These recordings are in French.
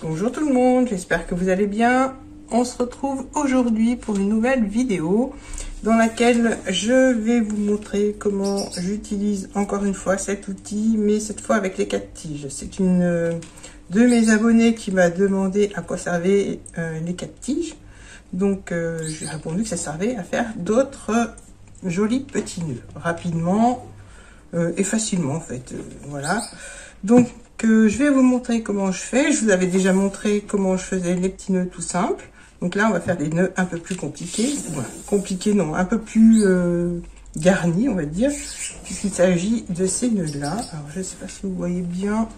Bonjour tout le monde, j'espère que vous allez bien. On se retrouve aujourd'hui pour une nouvelle vidéo dans laquelle je vais vous montrer comment j'utilise encore une fois cet outil, mais cette fois avec les 4 tiges. C'est une de mes abonnés qui m'a demandé à quoi servaient les 4 tiges. Donc j'ai répondu que ça servait à faire d'autres jolis petits nœuds rapidement et facilement en fait. Voilà. Donc je vais vous montrer comment je fais. Je vous avais déjà montré comment je faisais les petits nœuds tout simples. Donc là, on va faire des nœuds un peu plus compliqués. Voilà. Compliqués, non, un peu plus garnis, on va dire, puisqu'il s'agit de ces nœuds-là. Alors, je ne sais pas si vous voyez bien.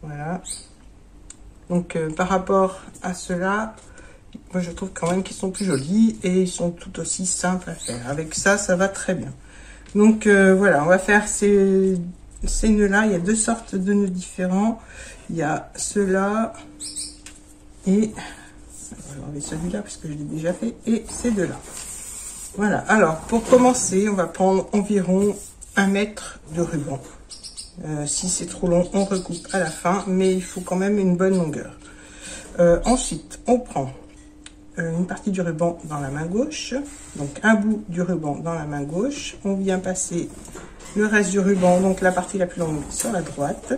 Voilà. Donc, par rapport à ceux-là, moi, je trouve quand même qu'ils sont plus jolis et ils sont tout aussi simples à faire. Avec ça, ça va très bien. Donc, voilà, on va faire ces nœuds-là. Il y a deux sortes de nœuds différents. Il y a ceux-là et je vais enlever celui-là parce que je l'ai déjà fait, et ces deux-là. Voilà, alors pour commencer, on va prendre environ 1 mètre de ruban. Si c'est trop long, on recoupe à la fin, mais il faut quand même une bonne longueur. Ensuite, on prend une partie du ruban dans la main gauche, donc un bout du ruban dans la main gauche. On vient passer le reste du ruban, donc la partie la plus longue, sur la droite.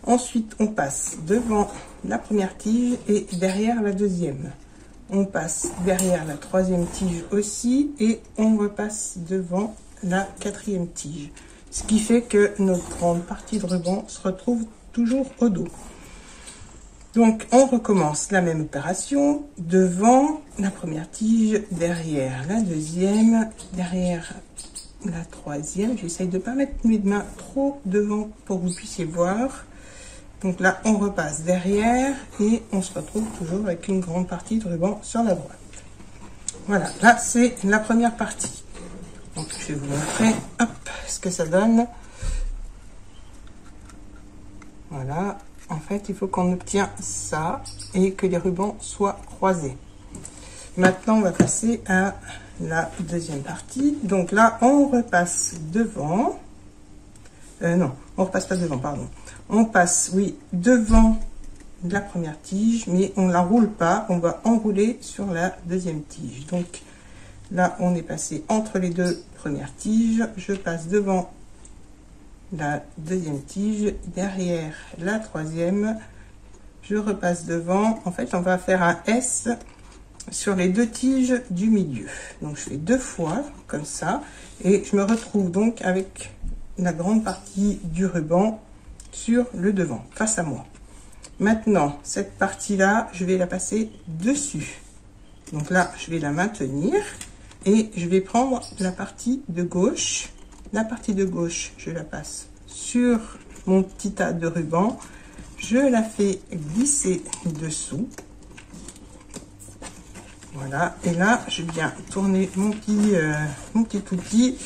Ensuite, on passe devant la première tige et derrière la deuxième. On passe derrière la troisième tige aussi et on repasse devant la quatrième tige. Ce qui fait que notre grande partie de ruban se retrouve toujours au dos. Donc, on recommence la même opération devant la première tige, derrière la deuxième, derrière la troisième. J'essaye de ne pas mettre mes mains trop devant pour que vous puissiez voir. Donc là, on repasse derrière et on se retrouve toujours avec une grande partie de ruban sur la droite. Voilà, là, c'est la première partie. Donc, je vais vous montrer hop, ce que ça donne. Voilà, en fait, il faut qu'on obtienne ça et que les rubans soient croisés. Maintenant, on va passer à la deuxième partie. Donc là, on repasse devant. Non, on repasse pas devant, pardon. On passe, oui, devant la première tige, mais on la roule pas, on va enrouler sur la deuxième tige. Donc là, on est passé entre les deux premières tiges. Je passe devant la deuxième tige, derrière la troisième. Je repasse devant. En fait, on va faire un S sur les deux tiges du milieu. Donc, je fais 2 fois, comme ça. Et je me retrouve donc avec la grande partie du ruban sur le devant, face à moi. Maintenant, cette partie-là, je vais la passer dessus. Donc là, je vais la maintenir et je vais prendre la partie de gauche. La partie de gauche, je la passe sur mon petit tas de ruban. Je la fais glisser dessous. Voilà, et là, je viens tourner mon petit outil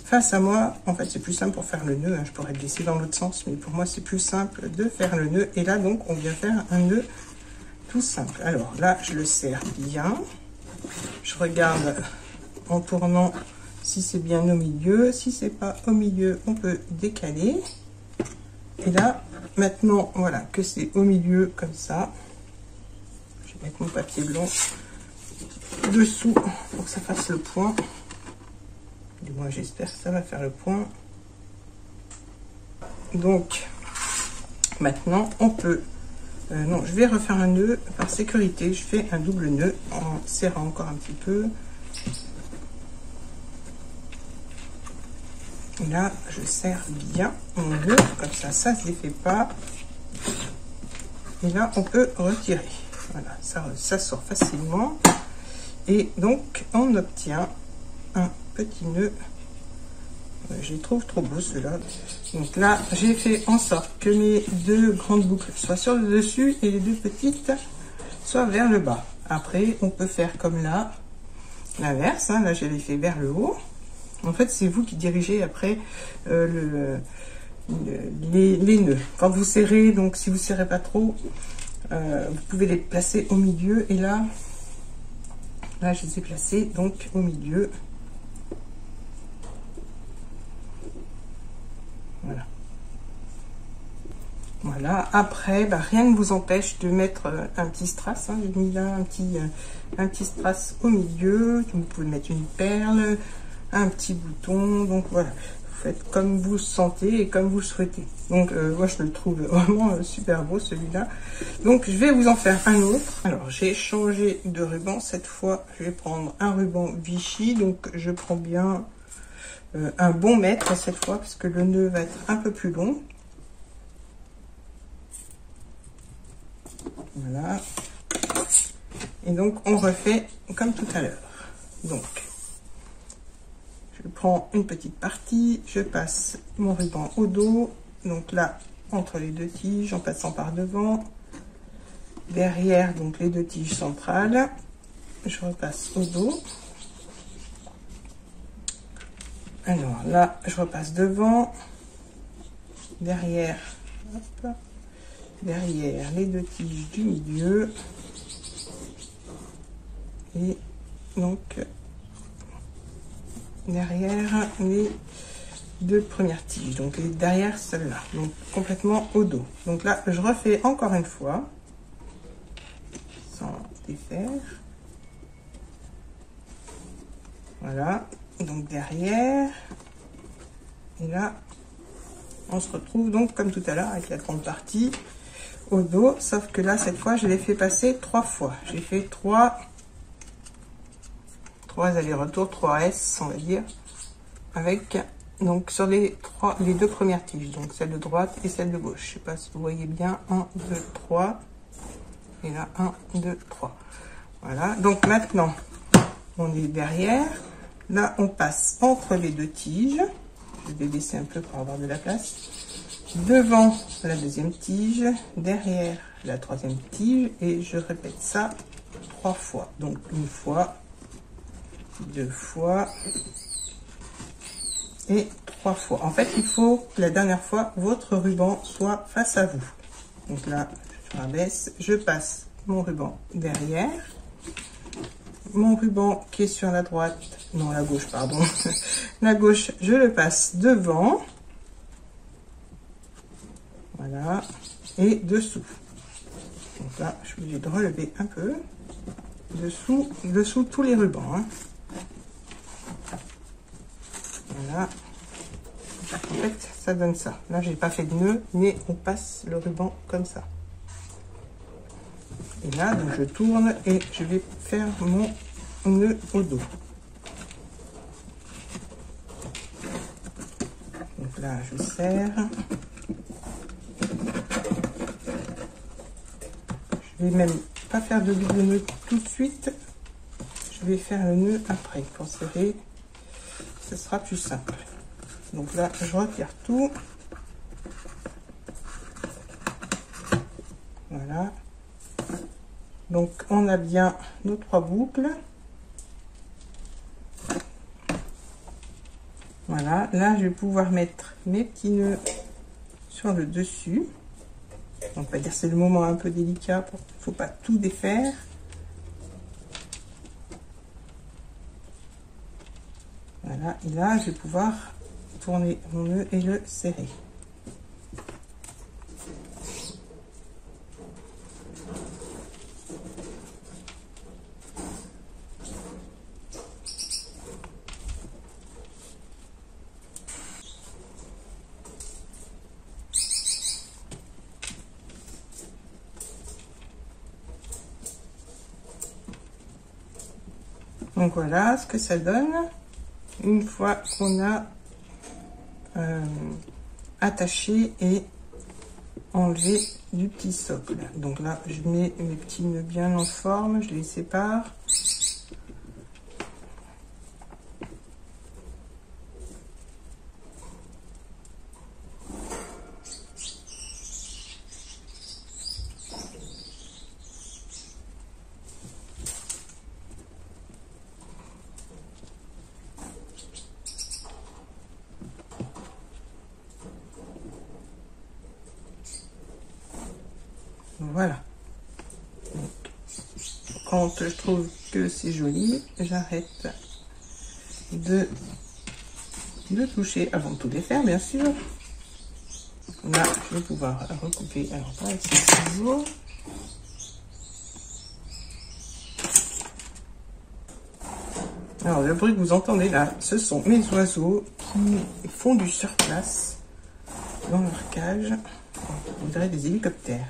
face à moi. En fait, c'est plus simple pour faire le nœud, hein. Je pourrais le laisser dans l'autre sens, mais pour moi, c'est plus simple de faire le nœud. Et là, donc, on vient faire un nœud tout simple. Alors là, je le serre bien. Je regarde en tournant si c'est bien au milieu. Si c'est pas au milieu, on peut décaler. Et là, maintenant, voilà, que c'est au milieu comme ça. Je vais mettre mon papier blanc dessous pour que ça fasse le point. Du moins, j'espère que ça va faire le point. Donc, maintenant, on peut... non, je vais refaire un nœud par sécurité. Je fais un double nœud en serrant encore un petit peu. Et là, je serre bien mon nœud. Comme ça, ça ne se défait pas. Et là, on peut retirer. Voilà, ça sort facilement. Et donc, on obtient un petit nœud. Je les trouve trop beaux ceux-là. Donc là, j'ai fait en sorte que mes 2 grandes boucles soient sur le dessus et les 2 petites soient vers le bas. Après, on peut faire comme là, l'inverse. Hein. Là, je l'ai fait vers le haut. En fait, c'est vous qui dirigez après les nœuds. Quand vous serrez, donc si vous serrez pas trop, vous pouvez les placer au milieu. Et là, je les ai placés donc au milieu. Voilà. Voilà, après, bah, rien ne vous empêche de mettre un petit strass. Hein. J'ai mis là un petit strass au milieu. Vous pouvez mettre une perle, un petit bouton. Donc voilà, vous faites comme vous le sentez et comme vous le souhaitez. Donc moi, je le trouve vraiment super beau celui-là. Donc je vais vous en faire un autre. Alors j'ai changé de ruban. Cette fois, je vais prendre un ruban Vichy. Donc je prends bien un bon mètre cette fois parce que le nœud va être un peu plus long. Voilà. Et donc, on refait comme tout à l'heure. Donc, je prends une petite partie, je passe mon ruban au dos. Donc là, entre les deux tiges, en passant par devant. Derrière, donc les deux tiges centrales. Je repasse au dos. Alors là, je repasse devant. Derrière, hop. Derrière les deux tiges du milieu et donc derrière les deux premières tiges, donc les derrière celle-là, donc complètement au dos. Donc là je refais encore une fois sans défaire. Voilà, donc derrière, et là on se retrouve donc comme tout à l'heure avec la grande partie au dos, sauf que là cette fois je l'ai fait passer 3 fois. J'ai fait 3 allers-retours, 3 S on va dire, avec donc sur les deux premières tiges, donc celle de droite et celle de gauche. Je sais pas si vous voyez bien, 1 2 3 et là 1 2 3. Voilà, donc maintenant on est derrière, là on passe entre les deux tiges. Je vais baisser un peu pour avoir de la place. Devant la deuxième tige, derrière la troisième tige, et je répète ça 3 fois. Donc une fois, 2 fois et 3 fois. En fait, il faut que la dernière fois, votre ruban soit face à vous. Donc là, je rabaisse, je passe mon ruban derrière. Mon ruban qui est sur la droite, non la gauche, pardon. La gauche, je le passe devant. Voilà, et dessous. Donc là, je suis obligée de relever un peu. Dessous tous les rubans. Hein. Voilà. En fait, ça donne ça. Là, j'ai pas fait de nœud, mais on passe le ruban comme ça. Et là, donc je tourne et je vais faire mon nœud au dos. Donc là, je serre. Je vais même pas faire de double nœud tout de suite. Je vais faire le nœud après pour serrer. Ce sera plus simple. Donc là, je retire tout. Voilà. Donc, on a bien nos 3 boucles. Voilà. Là, je vais pouvoir mettre mes petits nœuds sur le dessus. On va dire c'est le moment un peu délicat. Il ne faut pas tout défaire. Voilà. Et là, je vais pouvoir tourner mon nœud et le serrer. Donc voilà ce que ça donne une fois qu'on a attaché et enlevé du petit socle. Donc là, je mets mes petits nœuds bien en forme, je les sépare. Voilà. Donc, quand je trouve que c'est joli, j'arrête de toucher avant de tout défaire, bien sûr. Là, je vais pouvoir recouper. Alors, pas avec ces ciseaux. Alors, le bruit que vous entendez là, ce sont mes oiseaux qui font du surplace dans leur cage. On dirait des hélicoptères.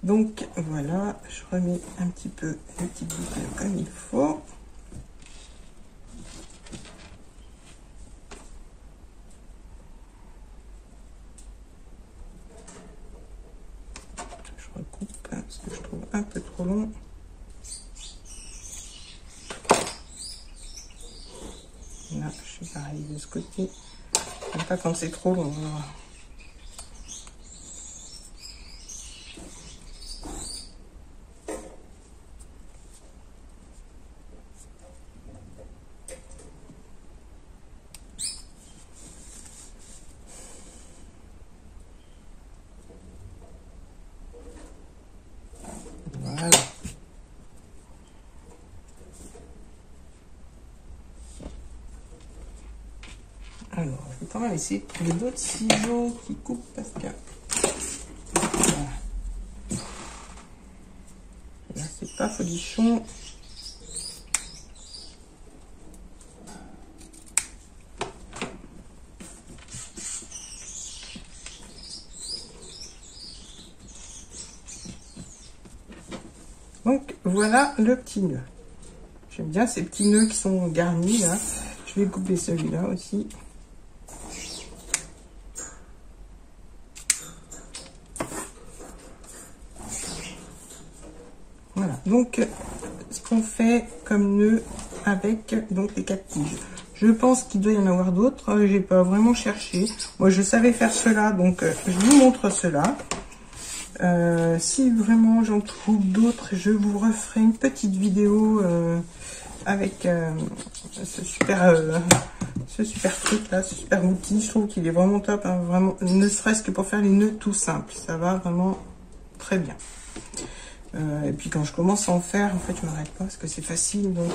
Donc, voilà, je remets un petit peu les petites boucles comme il faut. Je recoupe parce que je trouve un peu trop long. Là, je suis pareil de ce côté. J'aime pas quand c'est trop long. Voilà. Alors, je vais quand même essayer de trouver d'autres ciseaux qui coupent parce que voilà. Là, c'est pas folichon. Donc, voilà le petit nœud. J'aime bien ces petits nœuds qui sont garnis là. Je vais couper celui-là aussi. Voilà, donc ce qu'on fait comme nœud avec donc les 4 tiges. Je pense qu'il doit y en avoir d'autres, j'ai pas vraiment cherché. Moi je savais faire cela, donc je vous montre cela. Si vraiment j'en trouve d'autres, je vous referai une petite vidéo avec ce super truc là, ce super outil. Je trouve qu'il est vraiment top, hein, vraiment, ne serait-ce que pour faire les nœuds tout simples, ça va vraiment très bien. Et puis quand je commence à en faire, en fait, je m'arrête pas parce que c'est facile. Donc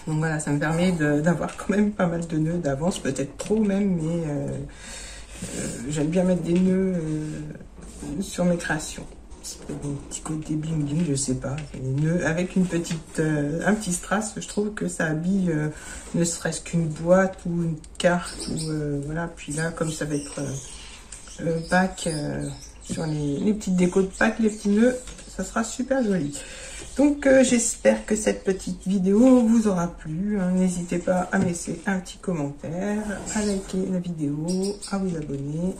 voilà, ça me permet d'avoir quand même pas mal de nœuds d'avance, peut-être trop même, mais j'aime bien mettre des nœuds sur mes créations. C'est peut-être un petit côté bling bling, je sais pas. Les nœuds avec une petite, un petit strass, je trouve que ça habille ne serait-ce qu'une boîte ou une carte ou voilà. Puis là, comme ça va être Pâques. Sur les petites décos de Pâques, les petits nœuds, ça sera super joli. Donc j'espère que cette petite vidéo vous aura plu. N'hésitez pas à me laisser un petit commentaire, à liker la vidéo, à vous abonner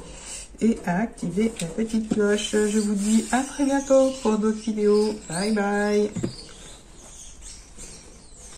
et à activer la petite cloche. Je vous dis à très bientôt pour d'autres vidéos. Bye bye.